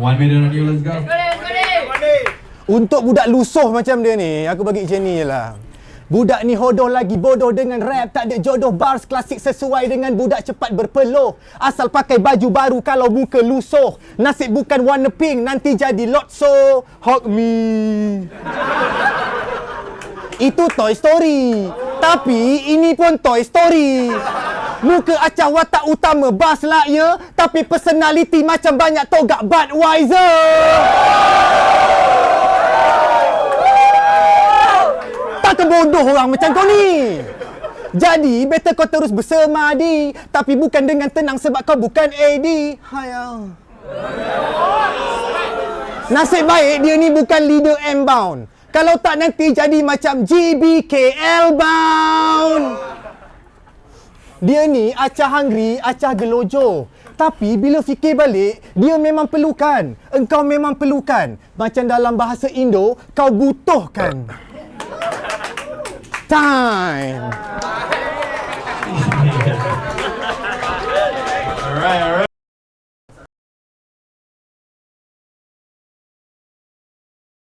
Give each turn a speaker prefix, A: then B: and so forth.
A: 1 minute on you, let's go.
B: Untuk budak lusuh macam dia ni, aku bagi macam ni je lah. Budak ni hodoh lagi bodoh dengan rap. Tak ada jodoh, bars klasik sesuai dengan budak cepat berpeluh. Asal pakai baju baru kalau muka lusuh. Nasib bukan warna pink, nanti jadi lotso. Hug me. Itu Toy Story. Tapi ini pun Toy Story. Muka acah watak utama Buzz Lightyear, tapi personality macam banyak togak Budweiser. Tak bodoh orang macam kau ni. Jadi better kau terus bersemadi, tapi bukan dengan tenang sebab kau bukan AD. Hayal. Nasib baik dia ni bukan leader M-Bound. Kalau tak nanti jadi macam GBKL bound. Dia ni acah hungry, acah gelojo. Tapi bila fikir balik, dia memang perlukan. Engkau memang perlukan. Macam dalam bahasa Indo, kau butuhkan. Time.